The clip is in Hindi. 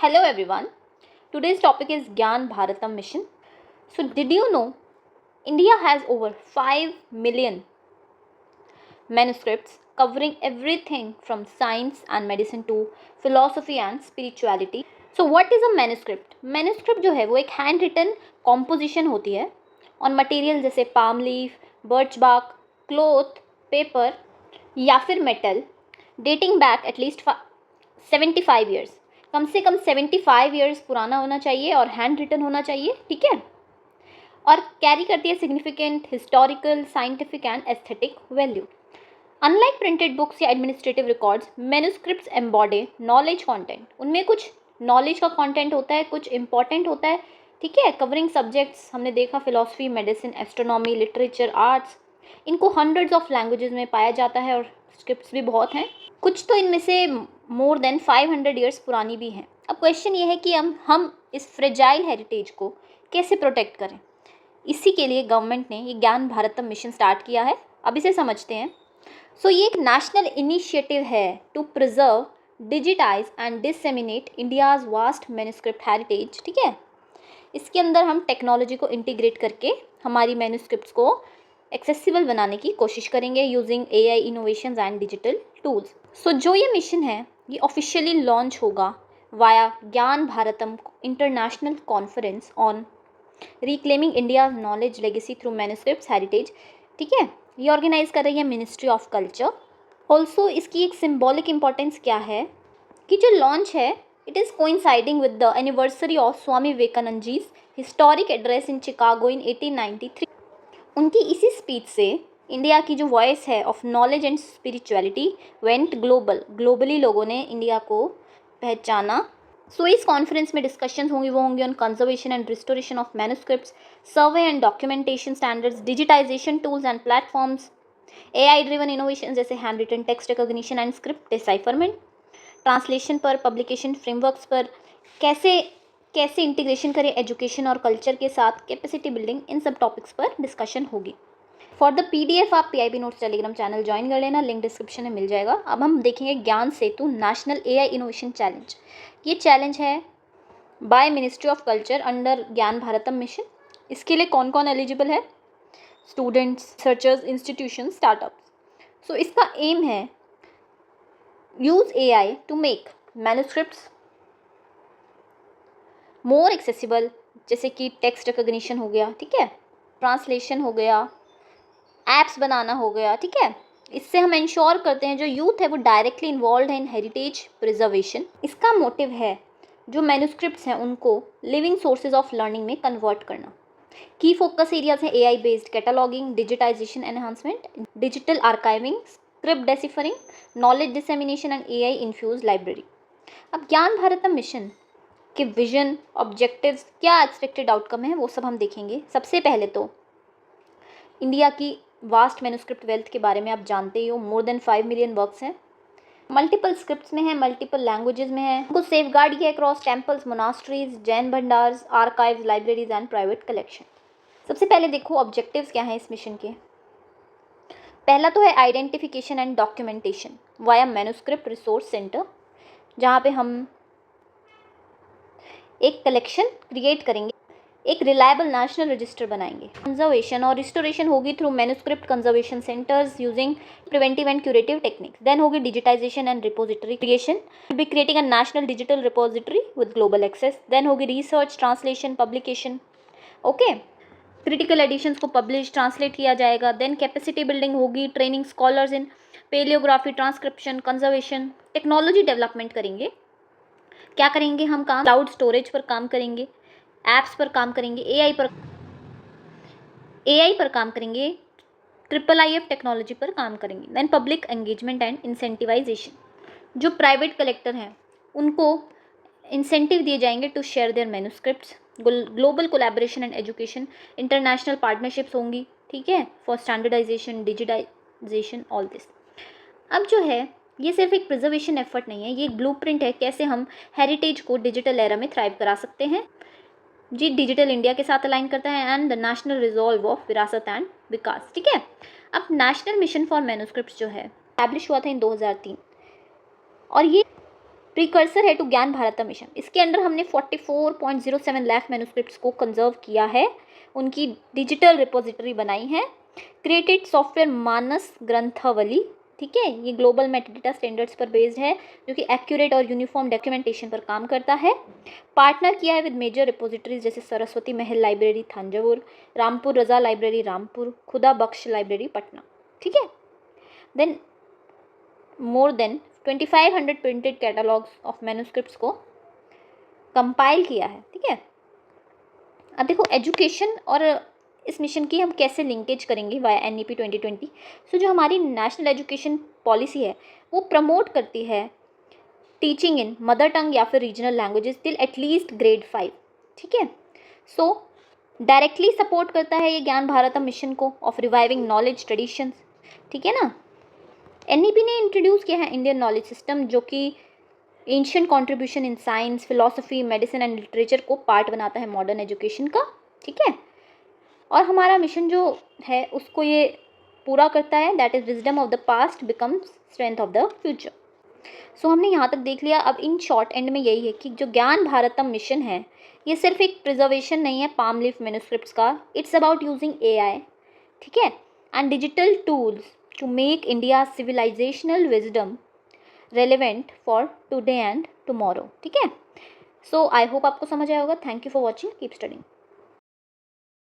Hello everyone. Today's topic is Gyan Bharatam mission. So did you know India has over 5 million manuscripts covering everything from science and medicine to philosophy and spirituality. So what is a manuscript? Manuscript जो है वो एक हैंड रिटन कॉम्पोजिशन होती है ऑन मटेरियल जैसे palm leaf, birch bark, cloth, paper या फिर metal dating back at least 75 years, कम से कम 75 ईयर्स पुराना होना चाहिए और हैंड रिटन होना चाहिए, ठीक है, और कैरी करती है significant historical, scientific and aesthetic value. Unlike printed books या administrative records, manuscripts embody knowledge content. उनमें कुछ नॉलेज का कंटेंट होता है, कुछ इंपॉर्टेंट होता है, ठीक है, कवरिंग सब्जेक्ट्स हमने देखा philosophy, medicine, astronomy, literature, arts. इनको हंड्रेड्स ऑफ लैंग्वेजेस में पाया जाता है और स्क्रिप्ट्स भी बहुत हैं. कुछ तो इनमें से मोर देन 500 ईयर्स पुरानी भी हैं. अब क्वेश्चन ये है कि हम इस फ्रेजाइल हेरिटेज को कैसे प्रोटेक्ट करें. इसी के लिए गवर्नमेंट ने ये ज्ञान भारतम मिशन स्टार्ट किया है. अब इसे समझते हैं. सो ये एक नेशनल इनिशिएटिव है to preserve, digitise and disseminate India's vast manuscript heritage, ठीक है. इसके अंदर हम टेक्नोलॉजी को इंटीग्रेट करके हमारी मैन्युस्क्रिप्ट्स को एक्सेसिबल बनाने की कोशिश करेंगे using AI innovations and digital tools. So जो ये मिशन है ये ऑफिशियली लॉन्च होगा वाया ज्ञान Bharatam international conference on reclaiming India knowledge legacy through manuscripts heritage, ठीक है. ये ऑर्गेनाइज कर रही है मिनिस्ट्री ऑफ कल्चर. ऑल्सो इसकी एक सिम्बॉलिक इम्पोर्टेंस क्या है कि जो लॉन्च है it is coinciding with the anniversary of Swami Vivekananda ji's historic address in Chicago in 1893. उनकी इसी स्पीच से इंडिया की जो वॉइस है of knowledge and spirituality went global. Globally लोगों ने इंडिया को पहचाना. सो इस कॉन्फ्रेंस में डिस्कशंस होंगी, वो होंगी on conservation and restoration of manuscripts, survey and documentation standards, digitisation tools and platforms, AI driven innovation जैसे handwritten text recognition and script decipherment, translation पर, पब्लिकेशन फ्रेमवर्क्स पर, कैसे इंटीग्रेशन करें एजुकेशन और कल्चर के साथ, कैपेसिटी बिल्डिंग, इन सब टॉपिक्स पर डिस्कशन होगी. फॉर द PDF आप PIB notes Telegram channel join कर लेना, लिंक डिस्क्रिप्शन में मिल जाएगा. अब हम देखेंगे Gyan Setu national AI innovation challenge. ये चैलेंज है by ministry of culture under Gyan Bharatam mission. इसके लिए कौन कौन एलिजिबल है? Students, researchers, institution, startups. So इसका एम है use AI to make manuscripts more accessible, जैसे कि टेक्स्ट रिकॉग्निशन हो गया, ठीक है, ट्रांसलेशन हो गया, एप्स बनाना हो गया, ठीक है. इससे हम इंश्योर करते हैं जो यूथ है वो डायरेक्टली इन्वॉल्व है इन हेरिटेज प्रिजर्वेशन. इसका मोटिव है जो मैन्युस्क्रिप्ट्स हैं उनको लिविंग सोर्सेज ऑफ लर्निंग में कन्वर्ट करना. की फोकस एरियाज हैं AI based cataloguing, digitisation enhancement, digital archiving, script deciphering, knowledge dissemination and AI infused library. अब ज्ञान भारतम मिशन के विजन, ऑब्जेक्टिव्स, क्या एक्सपेक्टेड आउटकम है वो सब हम देखेंगे. सबसे पहले तो इंडिया की वास्ट मैन्युस्क्रिप्ट वेल्थ के बारे में आप जानते ही हो. मोर देन 5 मिलियन वर्क्स हैं, मल्टीपल स्क्रिप्ट्स में है, मल्टीपल लैंग्वेजेस में है. उनको सेफ गार्ड किया across temples, monasteries, Jain bhandars, archives, libraries and private collection. सबसे पहले देखो ऑब्जेक्टिव्स क्या हैं इस मिशन के. पहला तो है identification and documentation via manuscript resource centre, जहाँ पे हम एक कलेक्शन क्रिएट करेंगे, एक रिलायबल नेशनल रजिस्टर बनाएंगे. कंजर्वेशन और रिस्टोरेशन होगी through manuscript conservation centres using preventive and curative techniques. Then होगी digitisation and repository creation, will be creating a national digital repository with global access. Then होगी research, translation, publication, okay, critical editions को पब्लिश, ट्रांसलेट किया जाएगा. देन कैपेसिटी बिल्डिंग होगी, ट्रेनिंग स्कॉलर्स इन palaeography, transcription, conservation. Technology development करेंगे. क्या करेंगे हम काम? क्लाउड स्टोरेज पर काम करेंगे, ऐप्स पर काम करेंगे, AI पर काम करेंगे, IIIF टेक्नोलॉजी पर काम करेंगे. Then public engagement and incentivisation. जो प्राइवेट कलेक्टर हैं उनको इंसेंटिव दिए जाएंगे to share their manuscripts. Global collaboration and education, international partnerships होंगी, ठीक है, for standardisation, digitisation, all this. अब जो है ये सिर्फ एक प्रिजर्वेशन एफर्ट नहीं है, ये एक ब्लूप्रिंट है कैसे हम हेरिटेज को डिजिटल एरा में थ्राइव करा सकते हैं. जी डिजिटल इंडिया के साथ अलाइन करता है and the national resolve of विरासत एंड विकास, ठीक है. अब नेशनल मिशन फॉर मैन्युस्क्रिप्ट्स जो है एस्टैब्लिश हुआ था इन 2003 और ये प्रीकर्सर है टू ज्ञान भारतम मिशन। इसके अंडर हमने 44.07 लाख मैन्युस्क्रिप्ट्स को कंजर्व किया है, उनकी डिजिटल रिपोजिटरी बनाई है। क्रिएटेड सॉफ्टवेयर मानस ग्रंथावली, ठीक है, ये ग्लोबल मेटाडेटा स्टैंडर्ड्स पर बेस्ड है जो कि एक्यूरेट और यूनिफॉर्म डॉक्यूमेंटेशन पर काम करता है। पार्टनर किया है विद मेजर रिपोजिटरीज जैसे Saraswati Mahal library Thanjavur, Rampur Raza library Rampur, Khuda Bakhsh library Patna, ठीक है। Then more than 2500 printed catalogues of manuscripts को कंपाइल किया है, ठीक है। अब देखो एजुकेशन और इस मिशन की हम कैसे लिंकेज करेंगे वाया NEP 2020। सो जो हमारी नेशनल एजुकेशन पॉलिसी है वो प्रमोट करती है टीचिंग इन मदर टंग या फिर regional languages till at least grade 5, ठीक है। सो डायरेक्टली सपोर्ट करता है ये ज्ञान भारतम मिशन को ऑफ रिवाइविंग नॉलेज ट्रेडिशंस, ठीक है ना। NEP ने इंट्रोड्यूस किया है इंडियन नॉलेज सिस्टम जो कि ancient contribution in science, philosophy, medicine and literature को पार्ट बनाता है मॉडर्न एजुकेशन का, ठीक है। और हमारा मिशन जो है उसको ये पूरा करता है, that is wisdom of the past becomes strength of the future. So हमने यहाँ तक देख लिया। अब इन शॉर्ट एंड में यही है कि जो ज्ञान भारतम मिशन है ये सिर्फ एक प्रिजर्वेशन नहीं है पाम लीफ मैन्युस्क्रिप्ट्स का, इट्स अबाउट यूजिंग AI, ठीक है, and digital tools to make India civilisational wisdom relevant for today and tomorrow, ठीक है। सो आई होप आपको समझ आया होगा। Thank you for watching, keep studying.